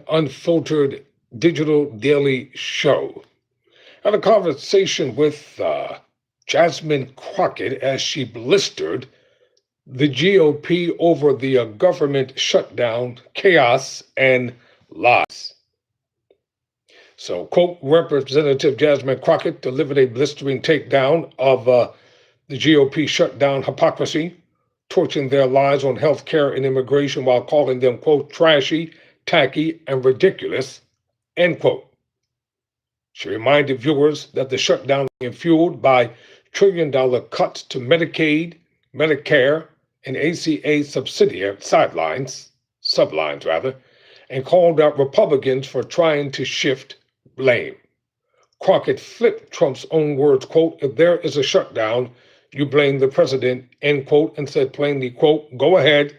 Unfiltered digital daily show. I had a conversation with Jasmine Crockett as she blistered the GOP over the government shutdown, chaos, and lies. So, quote, Representative Jasmine Crockett delivered a blistering takedown of the GOP shutdown hypocrisy, torching their lies on health care and immigration while calling them, quote, trashy, tacky, and ridiculous, end quote. She reminded viewers that the shutdown is being fueled by trillion-dollar cuts to Medicaid, Medicare, and ACA sublines rather, and called out Republicans for trying to shift blame. Crockett flipped Trump's own words, quote, if there is a shutdown, you blame the president, end quote, and said plainly, quote, go ahead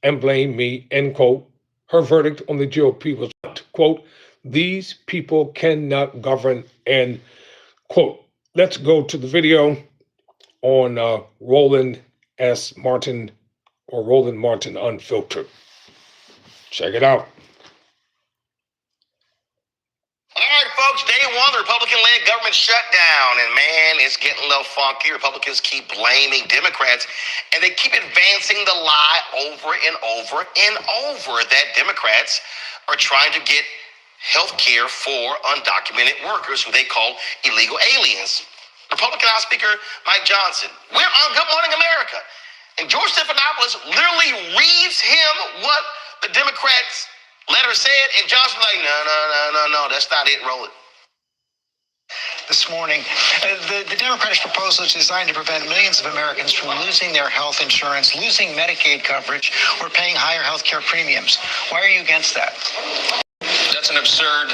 and blame me, end quote. Her verdict on the GOP was, quote, these people cannot govern, end quote. Let's go to the video on Roland Martin Unfiltered. Check it out. All right, folks, day one, the Republican-led government shutdown, and man, it's getting a little funky. Republicans keep blaming Democrats, and they keep advancing the lie over and over and over that Democrats are trying to get health care for undocumented workers who they call illegal aliens. Republican House Speaker Mike Johnson, we're on Good Morning America, and George Stephanopoulos literally reads him what the Democrats' letter said, and Johnson like, no, that's not it, Roland. This morning, the Democratic proposal is designed to prevent millions of Americans from losing their health insurance, losing Medicaid coverage, or paying higher health care premiums. Why are you against that? That's an absurd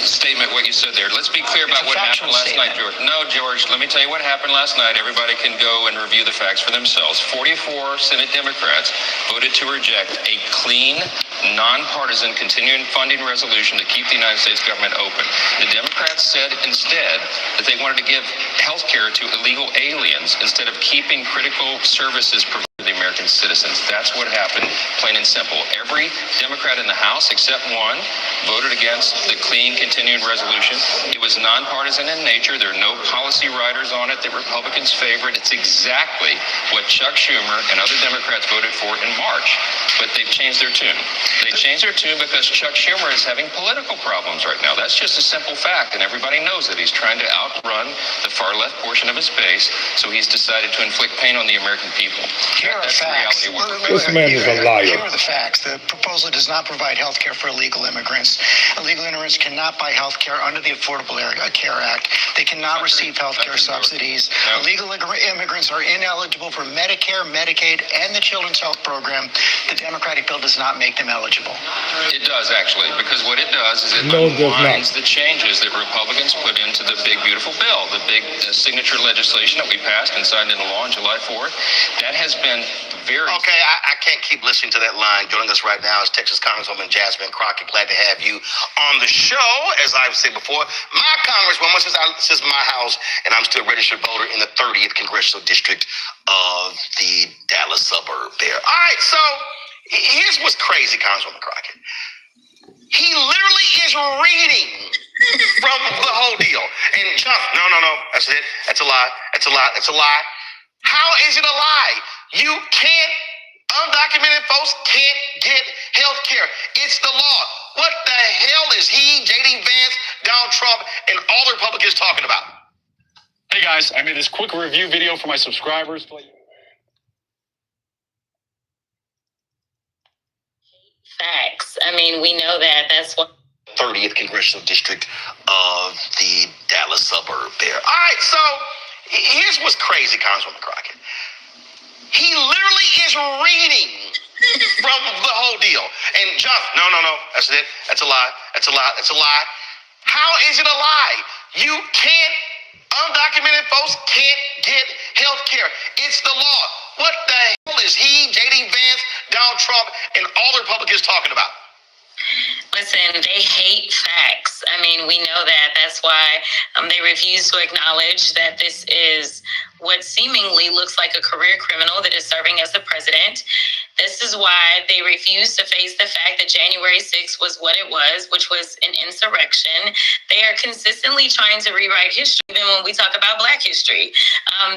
statement, what you said there. Let's be clear about what happened last night, George. No, George, let me tell you what happened last night. Everybody can go and review the facts for themselves. 44 Senate Democrats voted to reject a clean, nonpartisan continuing funding resolution to keep the United States government open. The Democrats said instead that they wanted to give health care to illegal aliens instead of keeping critical services provided to the American citizens. That's what happened, plain and simple. Every Democrat in the House, except one, voted against the clean continuing resolution. It was nonpartisan in nature. There are no policy writers on it that Republicans favored. It's exactly what Chuck Schumer and other Democrats voted for in March, but they've changed their tune. They changed their tune because Chuck Schumer is having political problems right now. That's just a simple fact, and everybody knows that he's trying to outrun the far left portion of his base, so he's decided to inflict pain on the American people. That's the reality. This man is a liar. Here are the facts. The proposal does not provide health care for illegal immigrants. Illegal immigrants cannot buy health care under the Affordable Care Act. They cannot receive health care subsidies. No. Illegal immigrants are ineligible for Medicare, Medicaid, and the Children's Health Program. The Democratic bill does not make them eligible. It does, actually, because what it does is it unwinds the changes that Republicans put into the big, beautiful bill, the big signature legislation that we passed and signed into law on July 4th. That has been very... Okay, I can't keep listening to that line. Joining us right now is Texas Congresswoman Jasmine Crockett. Glad to have you on the show. As I've said before, my Congresswoman, since my house, and I'm still a registered voter in the 30th Congressional District of the Dallas suburb there. All right, so here's what's crazy, Congresswoman Crockett. He literally is reading from the whole deal. And John, no, that's it. That's a lie. That's a lie. That's a lie. How is it a lie? You can't, undocumented folks can't get health care. It's the law. What the hell is he, J.D. Vance, Donald Trump, and all the Republicans talking about? Hey guys, I made this quick review video for my subscribers. Facts. I mean, we know that. That's what 30th Congressional District of the Dallas suburb there. All right, so here's what's crazy, Congresswoman Crockett. He literally is reading from the whole deal. And John, no, that's it. That's a lie. That's a lie. That's a lie. How is it a lie? You can't, undocumented folks can't get health care. It's the law. What the hell is he, J.D. Vance, Donald Trump, and all the Republicans talking about? Listen, they hate facts. I mean, we know that. That's why they refuse to acknowledge that this is what seemingly looks like a career criminal that is serving as the president. This is why they refuse to face the fact that January 6th was what it was, which was an insurrection. They are consistently trying to rewrite history, even when we talk about Black history.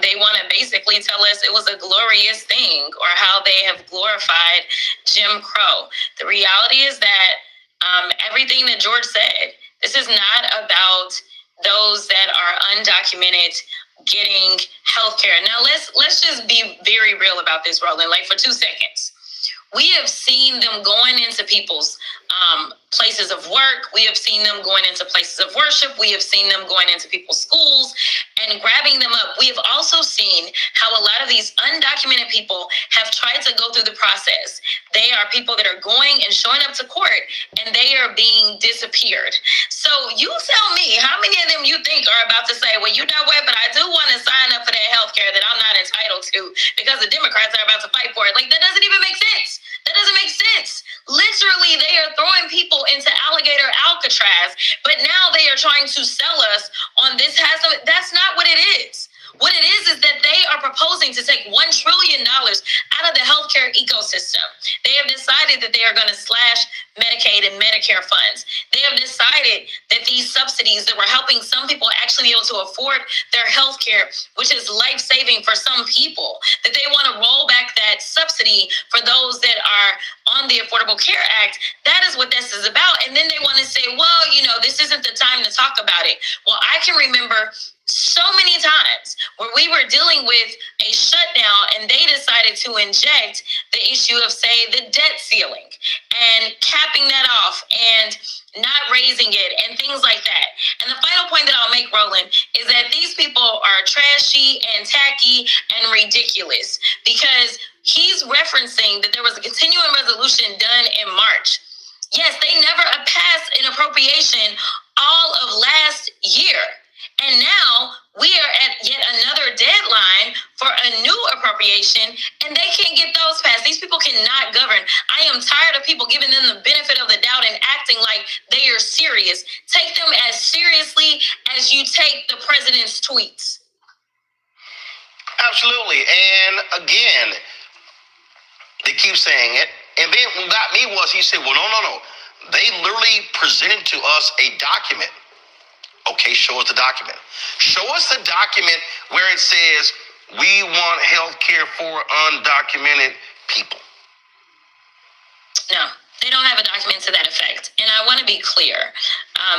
They want to basically tell us it was a glorious thing, or how they have glorified Jim Crow. The reality is that everything that George said, this is not about those that are undocumented getting health care. Now, let's just be very real about this, Roland, like for 2 seconds. We have seen them going into people's places of work. We have seen them going into places of worship. We have seen them going into people's schools and grabbing them up. We have also seen how a lot of these undocumented people have tried to go through the process. They are people that are going and showing up to court, and they are being disappeared. So you tell me, how many of them you think are about to say, well, you know what, but I do want to sign up for that health care that I'm not entitled to because the Democrats are about to fight for it. Like, that doesn't even make sense. That doesn't make sense. Literally, they are throwing people into alligator Alcatraz, but now they are trying to sell us on this. That's not what it is. What it is that they are proposing to take $1 trillion out of the healthcare ecosystem. They have decided that they are going to slash Medicaid and Medicare funds. They have decided that these subsidies that were helping some people actually be able to afford their health care, which is life-saving for some people, that they want to roll back that subsidy for those that are on the Affordable Care Act. That is what this is about. And then they want to say, well, this isn't the time to talk about it. Well, I can remember so many times where we were dealing with a shutdown and they decided to inject the issue of, say, the debt ceiling and capping that off and not raising it and things like that. And the final point that I'll make, Roland, is that these people are trashy and tacky and ridiculous, because he's referencing that there was a continuing resolution done in March. Yes, they never passed an appropriation all of last year. And now we are at yet another deadline for a new appropriation, and they can't get those passed. These people cannot govern. I am tired of people giving them the benefit of the doubt and acting like they are serious. Take them as seriously as you take the president's tweets. Absolutely. And again, they keep saying it. And then what got me was he said, well, no. They literally presented to us a document. Okay, show us the document. Show us the document where it says we want health care for undocumented people. No, they don't have a document to that effect. And I want to be clear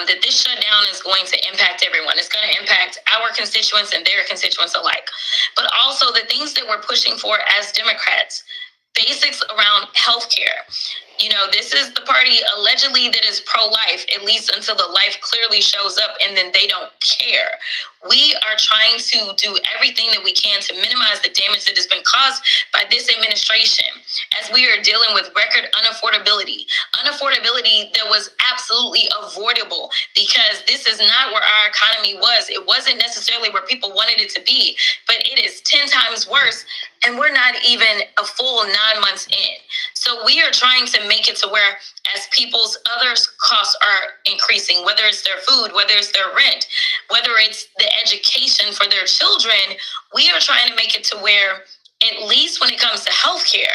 that this shutdown is going to impact everyone. It's going to impact our constituents and their constituents alike. But also the things that we're pushing for as Democrats, basics around health care. This is the party allegedly that is pro-life, at least until the life clearly shows up, and then they don't care. We are trying to do everything that we can to minimize the damage that has been caused by this administration, as we are dealing with record unaffordability that was absolutely avoidable, because this is not where our economy was. It wasn't necessarily where people wanted it to be, but it is 10 times worse, and we're not even a full 9 months in. So we are trying to make it to where, as people's other costs are increasing, whether it's their food, whether it's their rent, whether it's the education for their children, we are trying to make it to where, at least when it comes to healthcare,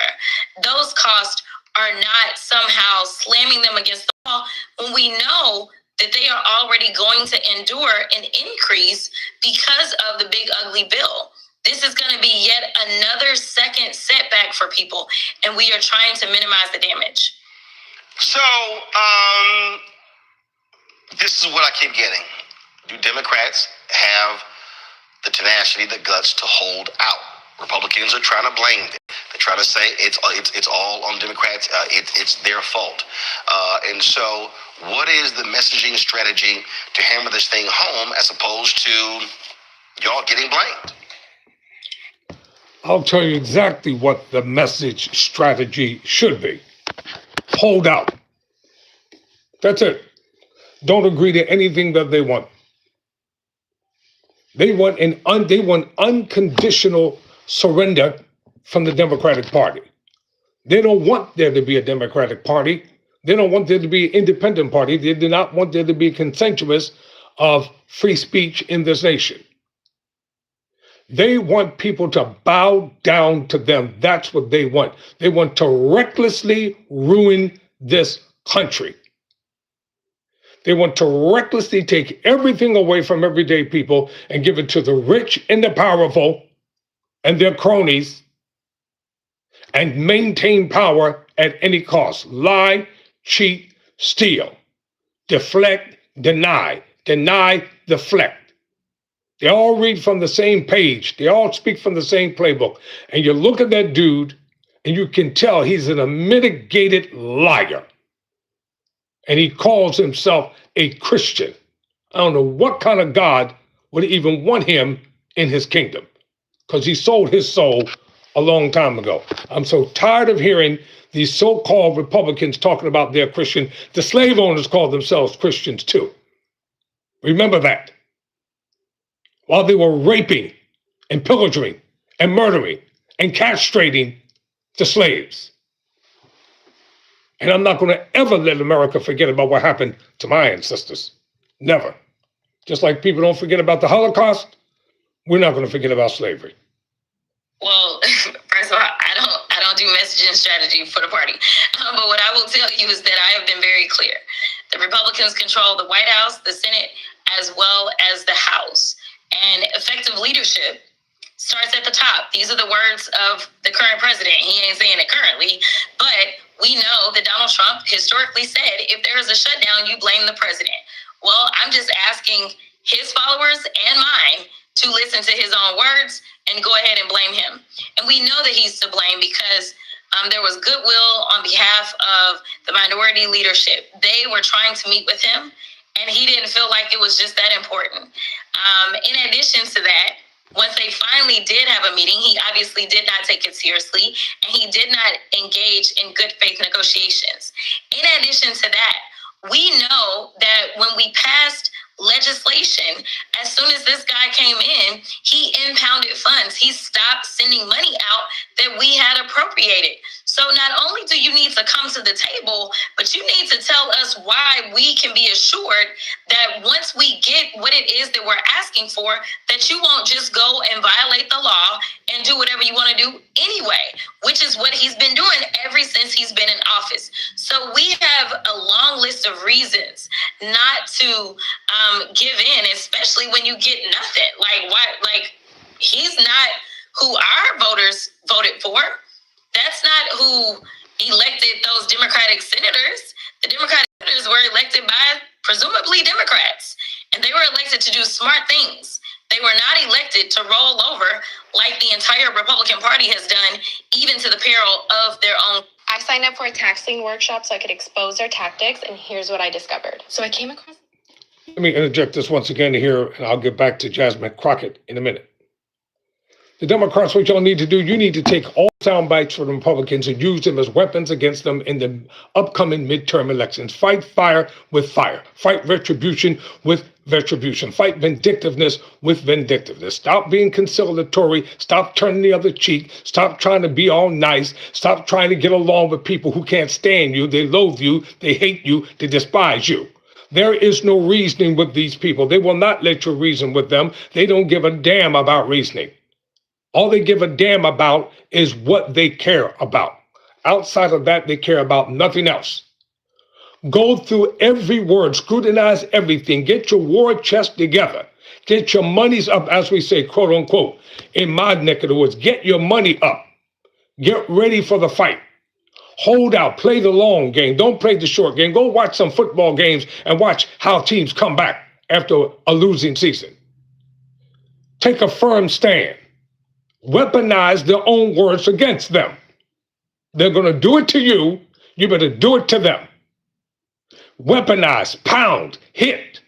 those costs are not somehow slamming them against the wall, when we know that they are already going to endure an increase because of the big ugly bill. This is going to be yet another second setback for people, and we are trying to minimize the damage. So, this is what I keep getting. Do Democrats have the tenacity, the guts to hold out? Republicans are trying to blame them. They're trying to say it's all on Democrats. It's their fault. And so, what is the messaging strategy to hammer this thing home, as opposed to y'all getting blamed? I'll tell you exactly what the message strategy should be. Hold out. That's it. Don't agree to anything that they want. They want unconditional surrender from the Democratic Party. They don't want there to be a Democratic Party. They don't want there to be an independent party. They do not want there to be consensus of free speech in this nation. They want people to bow down to them. That's what they want. They want to recklessly ruin this country. They want to recklessly take everything away from everyday people and give it to the rich and the powerful and their cronies and maintain power at any cost. Lie, cheat, steal, deflect, deny, deflect. They all read from the same page. They all speak from the same playbook. And you look at that dude and you can tell he's an unmitigated liar. And he calls himself a Christian. I don't know what kind of God would even want him in his kingdom, because he sold his soul a long time ago. I'm so tired of hearing these so-called Republicans talking about they're Christian. The slave owners called themselves Christians too. Remember that. While they were raping and pillaging and murdering and castrating the slaves. And I'm not going to ever let America forget about what happened to my ancestors. Never. Just like people don't forget about the Holocaust, we're not going to forget about slavery. Well, first of all, I don't do messaging strategy for the party. But what I will tell you is that I have been very clear. The Republicans control the White House, the Senate, as well as the House. And effective leadership starts at the top. These are the words of the current president. He ain't saying it currently, but we know that Donald Trump historically said, if there is a shutdown, you blame the president. Well, I'm just asking his followers and mine to listen to his own words and go ahead and blame him. And we know that he's to blame because there was goodwill on behalf of the minority leadership. They were trying to meet with him, and he didn't feel like it was just that important. In addition to that, once they finally did have a meeting, he obviously did not take it seriously, and he did not engage in good faith negotiations. In addition to that, we know that when we passed legislation, as soon as this guy came in, he impounded funds. He stopped sending money out that we had appropriated. So not only do you need to come to the table, but you need to tell us why we can be assured that once we get what it is that we're asking for, that you won't just go and violate the law and do whatever you want to do anyway, which is what he's been doing ever since he's been in office. So we have a long list of reasons not to give in, especially when you get nothing. Like, why? Like, he's not who our voters voted for. That's not who elected those Democratic senators. The Democratic senators were elected by presumably Democrats, and they were elected to do smart things. They were not elected to roll over like the entire Republican Party has done, even to the peril of their own. I signed up for a tax lien workshop so I could expose their tactics, and here's what I discovered. So I came across... Let me interject this once again here, and I'll get back to Jasmine Crockett in a minute. The Democrats, what y'all need to do, you need to take all sound bites from the Republicans and use them as weapons against them in the upcoming midterm elections. Fight fire with fire. Fight retribution with retribution. Fight vindictiveness with vindictiveness. Stop being conciliatory. Stop turning the other cheek. Stop trying to be all nice. Stop trying to get along with people who can't stand you. They loathe you. They hate you. They despise you. There is no reasoning with these people. They will not let you reason with them. They don't give a damn about reasoning. All they give a damn about is what they care about. Outside of that, they care about nothing else. Go through every word, scrutinize everything, get your war chest together, get your monies up, as we say, quote unquote, in my neck of the woods. Get your money up. Get ready for the fight. Hold out, play the long game. Don't play the short game. Go watch some football games and watch how teams come back after a losing season. Take a firm stand. Weaponize their own words against them. They're going to do it to you. You better do it to them. Weaponize, pound, hit.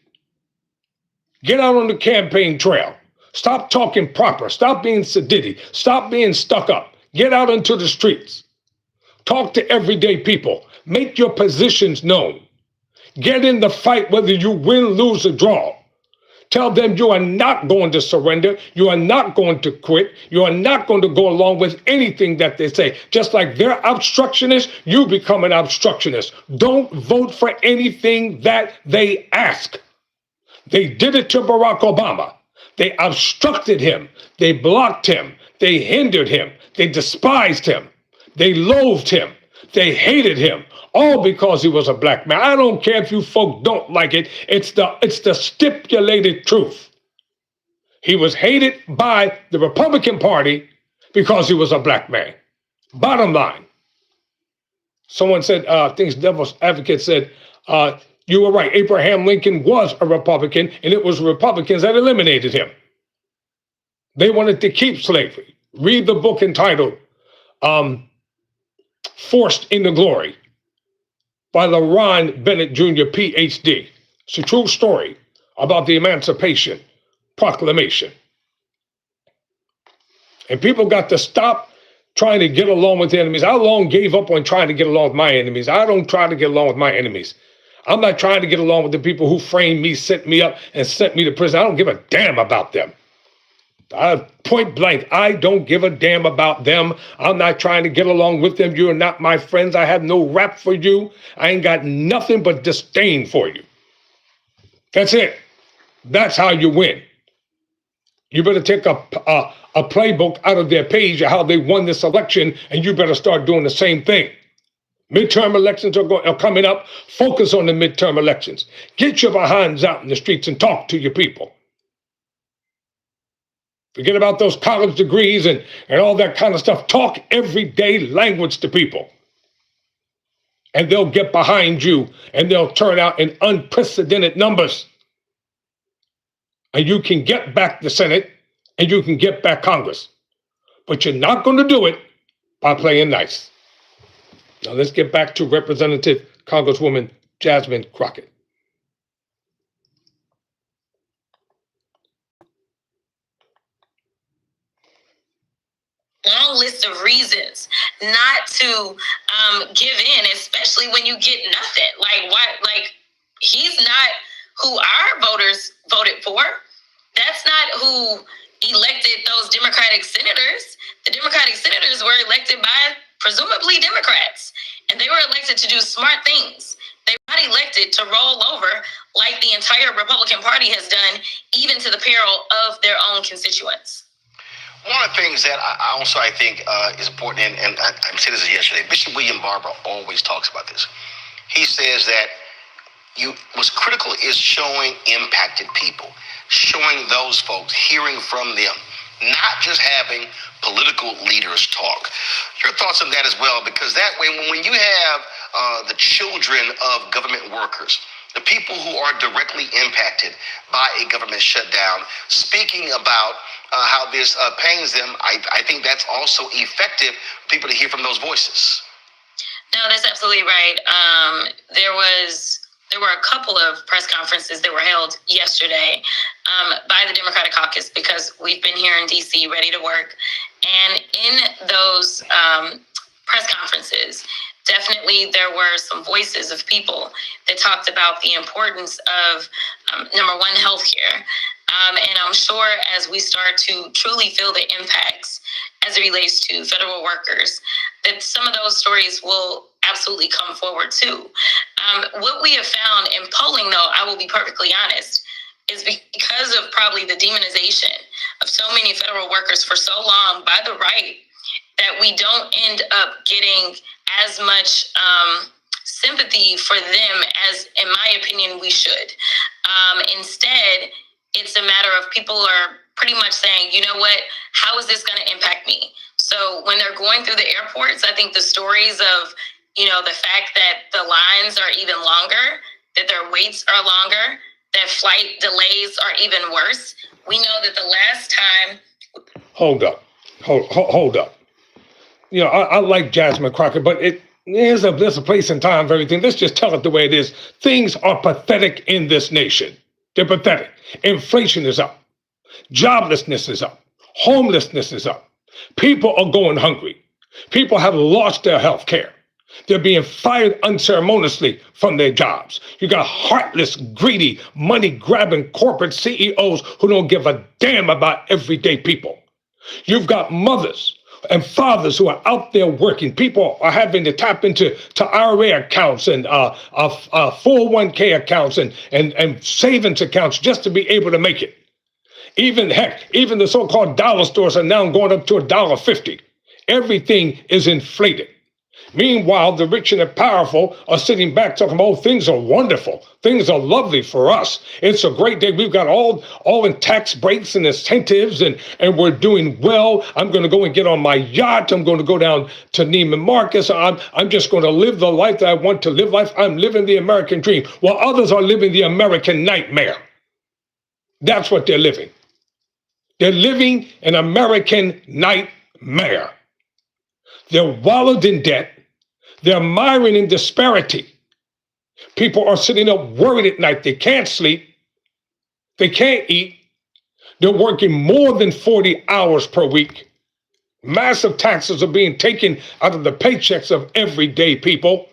Get out on the campaign trail. Stop talking proper. Stop being sedity. Stop being stuck up. Get out into the streets. Talk to everyday people. Make your positions known. Get in the fight whether you win, lose, or draw. Tell them you are not going to surrender. You are not going to quit. You are not going to go along with anything that they say. Just like they're obstructionists, you become an obstructionist. Don't vote for anything that they ask. They did it to Barack Obama. They obstructed him. They blocked him. They hindered him. They despised him. They loathed him. They hated him, all because he was a black man. I don't care if you folk don't like it. It's the stipulated truth. He was hated by the Republican Party because he was a black man. Bottom line. Someone said, I think Devil's Advocate said, you were right. Abraham Lincoln was a Republican, and it was Republicans that eliminated him. They wanted to keep slavery. Read the book entitled Forced into Glory by LaRon Bennett Jr., Ph.D. It's a true story about the Emancipation Proclamation. And people got to stop trying to get along with their enemies. I long gave up on trying to get along with my enemies. I don't try to get along with my enemies. I'm not trying to get along with the people who framed me, set me up, and sent me to prison. I don't give a damn about them. Point blank, I don't give a damn about them. I'm not trying to get along with them. You're not my friends. I have no rap for you. I ain't got nothing but disdain for you. That's it. That's how you win. You better take a playbook out of their page of how they won this election, and you better start doing the same thing. Midterm elections are coming up. Focus on the midterm elections. Get your behinds out in the streets and talk to your people. Forget about those college degrees and all that kind of stuff. Talk everyday language to people. And they'll get behind you, and they'll turn out in unprecedented numbers. And you can get back the Senate, and you can get back Congress. But you're not going to do it by playing nice. Now let's get back to Representative Congresswoman Jasmine Crockett. Long list of reasons not to give in, especially when you get nothing. Like what? Like he's not who our voters voted for. That's not who elected those Democratic senators. The Democratic senators were elected by presumably Democrats, and they were elected to do smart things. They were not elected to roll over like the entire Republican Party has done, even to the peril of their own constituents. One of the things that I think is important, and I said this yesterday, Bishop William Barber always talks about this. He says that what's critical is showing impacted people, showing those folks, hearing from them, not just having political leaders talk. Your thoughts on that as well, because that way, when you have the children of government workers, the people who are directly impacted by a government shutdown, speaking about how this pains them, I think that's also effective for people to hear from those voices. No, that's absolutely right. There were a couple of press conferences that were held yesterday by the Democratic caucus, because we've been here in D.C. ready to work. And in those press conferences, definitely there were some voices of people that talked about the importance of, number one, healthcare. And I'm sure as we start to truly feel the impacts as it relates to federal workers, that some of those stories will absolutely come forward too. What we have found in polling, though, I will be perfectly honest, is because of probably the demonization of so many federal workers for so long by the right, that we don't end up getting as much sympathy for them as, in my opinion, we should. Instead, it's a matter of people are pretty much saying, you know what, how is this going to impact me? So when they're going through the airports, I think the stories of, the fact that the lines are even longer, that their waits are longer, that flight delays are even worse. We know that the last time... Hold up. I like Jasmine Crockett, but there's a place and time for everything. Let's just tell it the way it is. Things are pathetic in this nation. They're pathetic. Inflation is up. Joblessness is up. Homelessness is up. People are going hungry. People have lost their health care. They're being fired unceremoniously from their jobs. You got heartless, greedy, money-grabbing corporate CEOs who don't give a damn about everyday people. You've got mothers and fathers who are out there working. People are having to tap into IRA accounts and 401k accounts and savings accounts just to be able to make it. Even the so-called dollar stores are now going up to $1.50. Everything is inflated. Meanwhile, the rich and the powerful are sitting back talking about, oh, things are wonderful. Things are lovely for us. It's a great day. We've got all in tax breaks and incentives, and we're doing well. I'm going to go and get on my yacht. I'm going to go down to Neiman Marcus. I'm just going to live the life that I want to live life. I'm living the American dream, while others are living the American nightmare. That's what they're living. They're living an American nightmare. They're wallowed in debt. They're miring in disparity. People are sitting up worried at night. They can't sleep. They can't eat. They're working more than 40 hours per week. Massive taxes are being taken out of the paychecks of everyday people.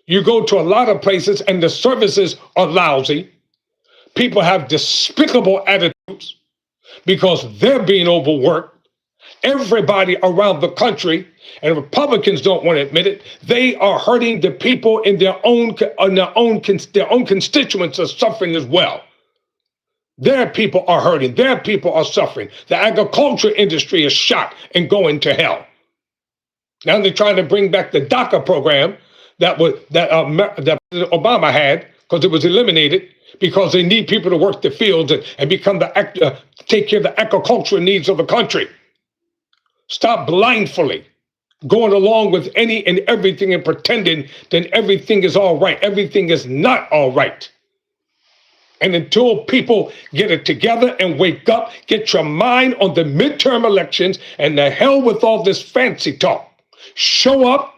You go to a lot of places and the services are lousy. People have despicable attitudes because they're being overworked. Everybody around the country, and Republicans don't want to admit it, they are hurting the people in their own constituents are suffering as well. Their people are hurting. Their people are suffering. The agriculture industry is shot and going to hell. Now they're trying to bring back the DACA program that President Obama had, because it was eliminated, because they need people to work the fields and take care of the agricultural needs of the country. Stop blindly going along with any and everything and pretending that everything is all right. Everything is not all right. And until people get it together and wake up, get your mind on the midterm elections, and the hell with all this fancy talk. Show up,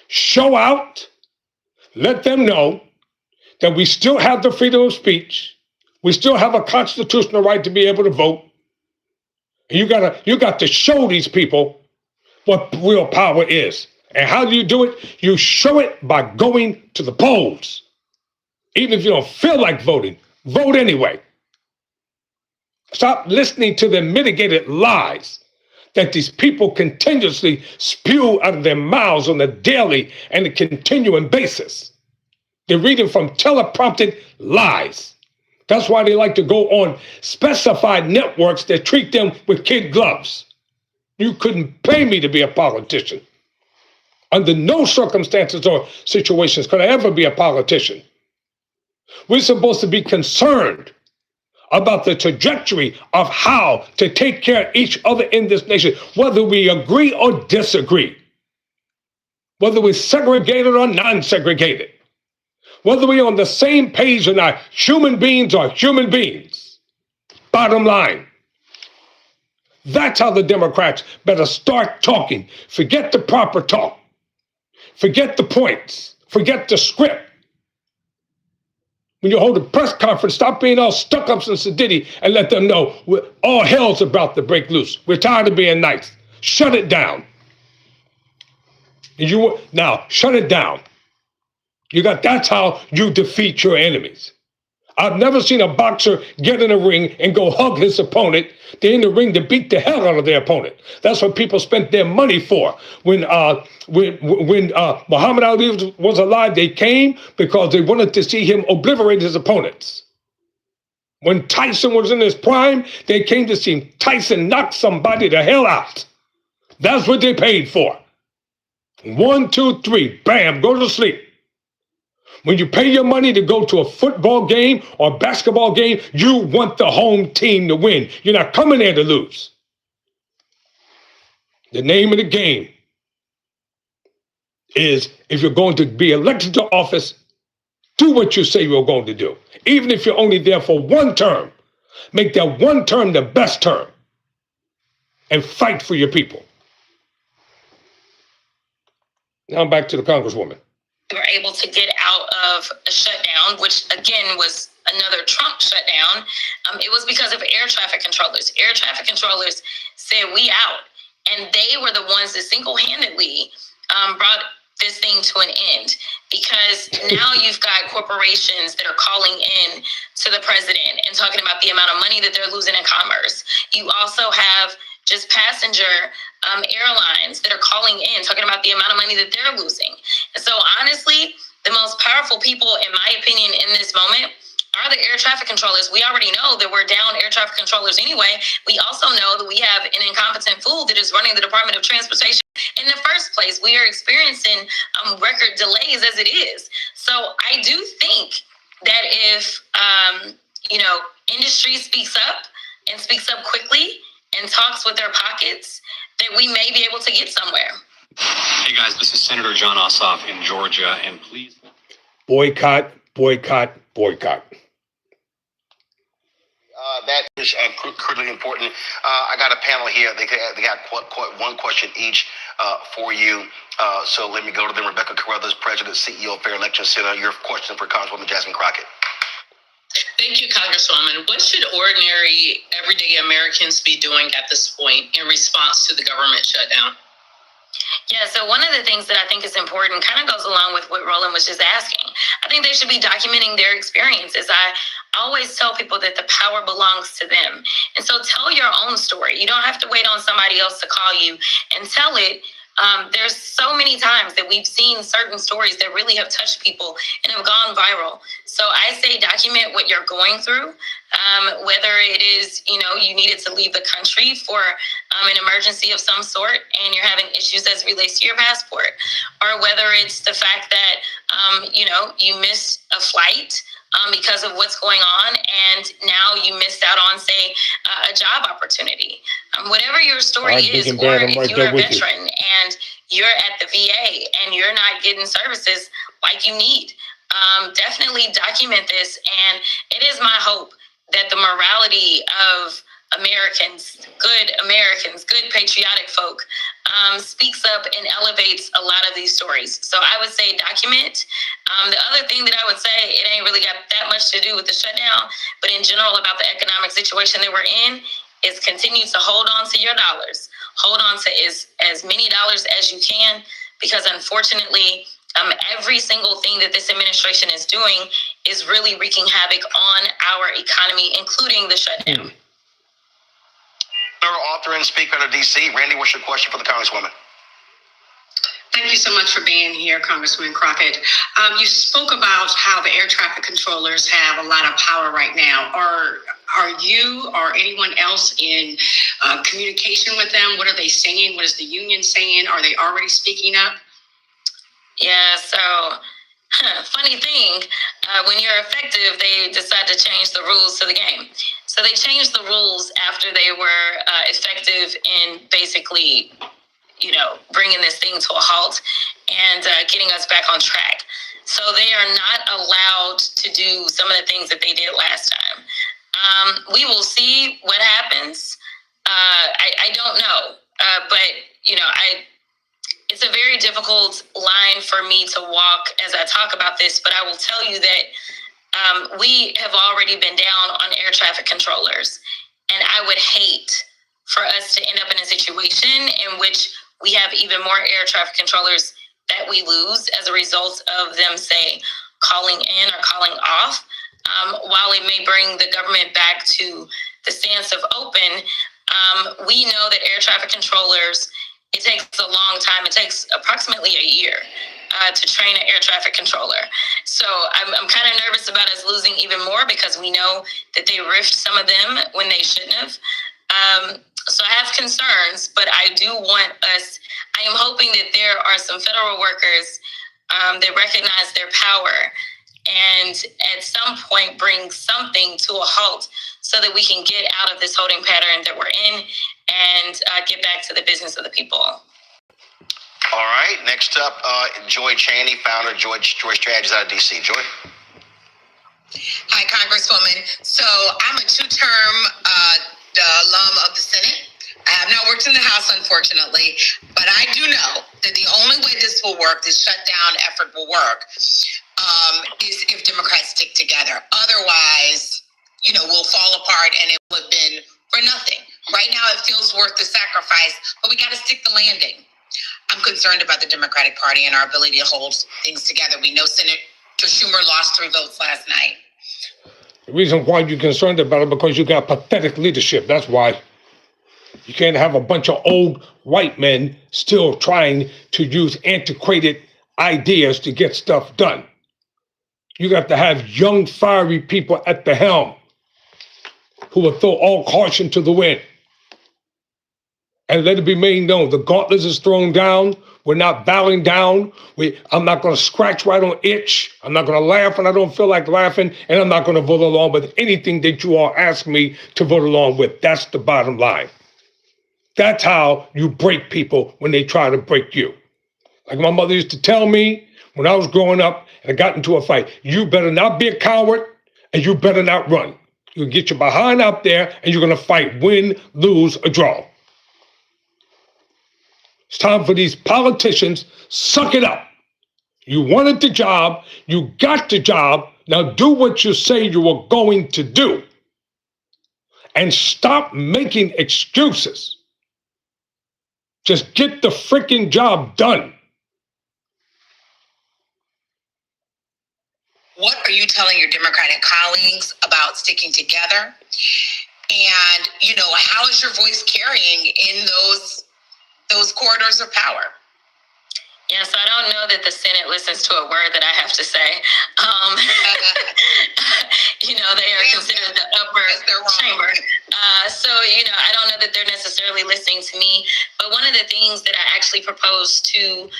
show out, let them know that we still have the freedom of speech. We still have a constitutional right to be able to vote. You got to show these people what real power is. And how do you do it? You show it by going to the polls. Even if you don't feel like voting, vote anyway. Stop listening to the mitigated lies that these people continuously spew out of their mouths on a daily and a continuing basis. They're reading from teleprompted lies. That's why they like to go on specified networks that treat them with kid gloves. You couldn't pay me to be a politician. Under no circumstances or situations could I ever be a politician. We're supposed to be concerned about the trajectory of how to take care of each other in this nation, whether we agree or disagree, whether we're segregated or non-segregated, whether we're on the same page or not. Human beings are human beings. Bottom line. That's how the Democrats better start talking. Forget the proper talk. Forget the points. Forget the script. When you hold a press conference, stop being all stuck-ups and sedity and let them know all hell's about to break loose. We're tired of being nice. Shut it down. Now, shut it down. That's how you defeat your enemies. I've never seen a boxer get in a ring and go hug his opponent. They're in the ring to beat the hell out of their opponent. That's what people spent their money for. When Muhammad Ali was alive, they came because they wanted to see him obliterate his opponents. When Tyson was in his prime, they came to see Tyson knock somebody the hell out. That's what they paid for. 1, 2, 3, bam, go to sleep. When you pay your money to go to a football game or basketball game, you want the home team to win. You're not coming there to lose. The name of the game is, if you're going to be elected to office, do what you say you're going to do. Even if you're only there for one term, make that one term the best term and fight for your people. Now back to the Congresswoman. We were able to get out of a shutdown, which again was another Trump shutdown. It was because of air traffic controllers. Air traffic controllers said we out, and they were the ones that single-handedly brought this thing to an end, because now you've got corporations that are calling in to the president and talking about the amount of money that they're losing in commerce. You also have just passenger airlines that are calling in, talking about the amount of money that they're losing. And so honestly, the most powerful people, in my opinion, in this moment are the air traffic controllers. We already know that we're down air traffic controllers anyway. We also know that we have an incompetent fool that is running the Department of Transportation in the first place. We are experiencing record delays as it is. So I do think that if, industry speaks up and speaks up quickly and talks with their pockets, that we may be able to get somewhere. Hey guys, this is Senator John Ossoff in Georgia, and please boycott, boycott, boycott. That is critically important. I got a panel here. They got one question each for you. So let me go to them. Rebecca Carruthers, President, CEO of Fair Election Center. Your question for Congresswoman Jasmine Crockett. Thank you, Congresswoman. What should ordinary, everyday Americans be doing at this point in response to the government shutdown? Yeah, so one of the things that I think is important kind of goes along with what Roland was just asking. I think they should be documenting their experiences. I always tell people that the power belongs to them. And so tell your own story. You don't have to wait on somebody else to call you and tell it. There's so many times that we've seen certain stories that really have touched people and have gone viral. So I say document what you're going through, whether it is, you needed to leave the country for an emergency of some sort and you're having issues as it relates to your passport, or whether it's the fact that, you missed a flight because of what's going on, and now you missed out on, say, a job opportunity. Whatever your story is, or if you're a veteran and you're at the VA and you're not getting services like you need, definitely document this. And it is my hope that the morality of Americans, good patriotic folk, speaks up and elevates a lot of these stories. So I would say document. The other thing that I would say, it ain't really got that much to do with the shutdown, but in general about the economic situation that we're in, is continue to hold on to your dollars. Hold on to as many dollars as you can, because unfortunately, every single thing that this administration is doing is really wreaking havoc on our economy, including the shutdown. Author and Speaker of DC. Randy, what's your question for the Congresswoman? Thank you so much for being here, Congressman Crockett. You spoke about how the air traffic controllers have a lot of power right now. Are you or anyone else in communication with them? What are they saying? What is the union saying? Are they already speaking up? Yeah, so funny thing, when you're effective, they decide to change the rules to the game. So they changed the rules after they were effective in basically, bringing this thing to a halt and getting us back on track. So they are not allowed to do some of the things that they did last time. We will see what happens. I don't know, but it's a very difficult line for me to walk as I talk about this, but I will tell you that we have already been down on air traffic controllers, and I would hate for us to end up in a situation in which we have even more air traffic controllers that we lose as a result of them, say, calling in or calling off. While it may bring the government back to the stance of open, we know that air traffic controllers, it takes a long time. It takes approximately a year to train an air traffic controller. So I'm kind of nervous about us losing even more, because we know that they riffed some of them when they shouldn't have. So I have concerns, but I do want us, I am hoping that there are some federal workers that recognize their power and at some point bring something to a halt so that we can get out of this holding pattern that we're in and get back to the business of the people. All right. Next up, Joy Chaney, founder of Joy Strategies out of DC. Joy. Hi, Congresswoman. So I'm a two-term alum of the Senate. I have not worked in the House, unfortunately, but I do know that the only way this will work, this shutdown effort will work, is if Democrats stick together. Otherwise, we'll fall apart and it will have been for nothing. Right now, it feels worth the sacrifice, but we got to stick the landing. I'm concerned about the Democratic Party and our ability to hold things together. We know Senator Schumer lost 3 votes last night. The reason why you're concerned about it because you got pathetic leadership. That's why. You can't have a bunch of old white men still trying to use antiquated ideas to get stuff done. You got to have young, fiery people at the helm who will throw all caution to the wind. And let it be made known, the gauntlet is thrown down. We're not bowing down. I'm not going to scratch where I don't itch. I'm not going to laugh when I don't feel like laughing. And I'm not going to vote along with anything that you all ask me to vote along with. That's the bottom line. That's how you break people when they try to break you. Like my mother used to tell me when I was growing up and I got into a fight, you better not be a coward and you better not run. You get your behind out there and you're going to fight, win, lose, or draw. It's time for these politicians, suck it up. You wanted the job, you got the job, now do what you say you were going to do. And stop making excuses. Just get the freaking job done. What are you telling your Democratic colleagues about sticking together? And, how is your voice carrying in those corridors of power? Yeah, so I don't know that the Senate listens to a word that I have to say. They are considered the upper chamber. So I don't know that they're necessarily listening to me. But one of the things that I actually proposed to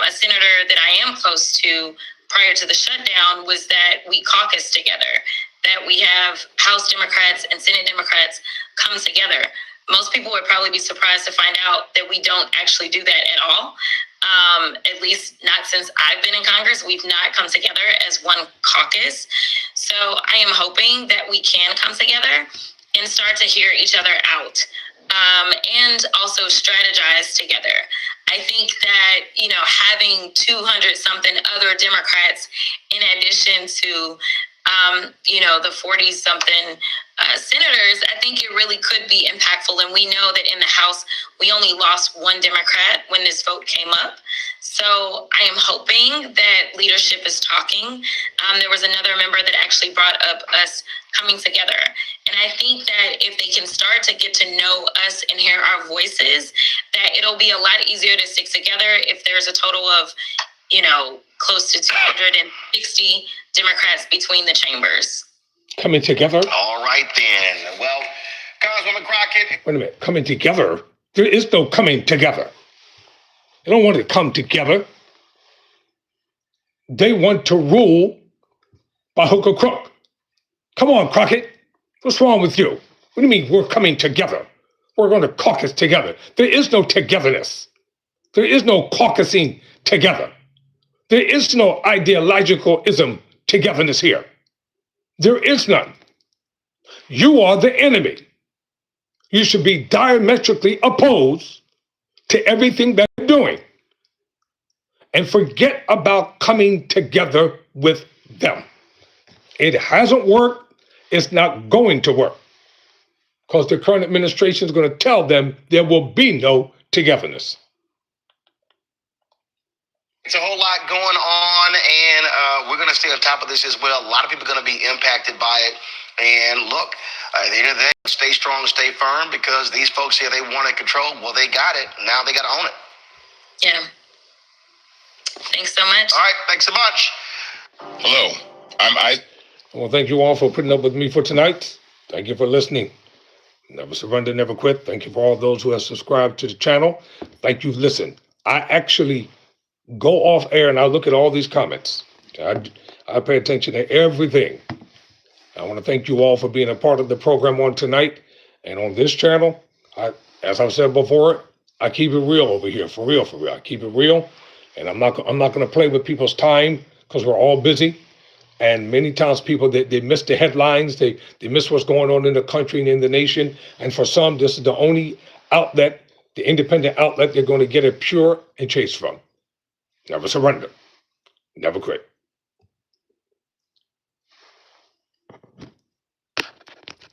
a senator that I am close to prior to the shutdown was that we caucus together, that we have House Democrats and Senate Democrats come together. Most people would probably be surprised to find out that we don't actually do that at all. At least not since I've been in Congress. We've not come together as one caucus. So I am hoping that we can come together and start to hear each other out, and also strategize together. I think that, having 200 something other Democrats in addition to, the 40 something senators, I think it really could be impactful. And we know that in the House, we only lost one Democrat when this vote came up. So I am hoping that leadership is talking. There was another member that actually brought up us coming together. And I think that if they can start to get to know us and hear our voices, that it'll be a lot easier to stick together if there's a total of, close to 260 Democrats between the chambers. Coming together? All right, then. Well, Congresswoman Crockett. Wait a minute. Coming together? There is no coming together. They don't want to come together. They want to rule by hook or crook. Come on, Crockett. What's wrong with you? What do you mean we're coming together? We're going to caucus together. There is no togetherness. There is no caucusing together. There is no ideological-ism togetherness here. There is none. You are the enemy. You should be diametrically opposed to everything that you're doing. And forget about coming together with them. It hasn't worked. It's not going to work. Because the current administration is going to tell them there will be no togetherness. It's a whole lot going on, and we're going to stay on top of this as well. A lot of people are going to be impacted by it. And look, at the end of the day, stay strong, stay firm, because these folks here, they wanted control. Well, they got it. Now they got to own it. Yeah. Thanks so much. All right. Thanks so much. Hello. I Well, thank you all for putting up with me for tonight. Thank you for listening. Never surrender, never quit. Thank you for all those who have subscribed to the channel. Thank you. Listen, I actually go off air and I look at all these comments. I pay attention to everything. I want to thank you all for being a part of the program on tonight. And on this channel, as I've said before, I keep it real over here, for real, for real. I keep it real, and I'm not going to play with people's time because we're all busy. And many times people, they miss the headlines, they miss what's going on in the country and in the nation. And for some, this is the only outlet, the independent outlet they're going to get it pure and chase from. Never surrender, never quit.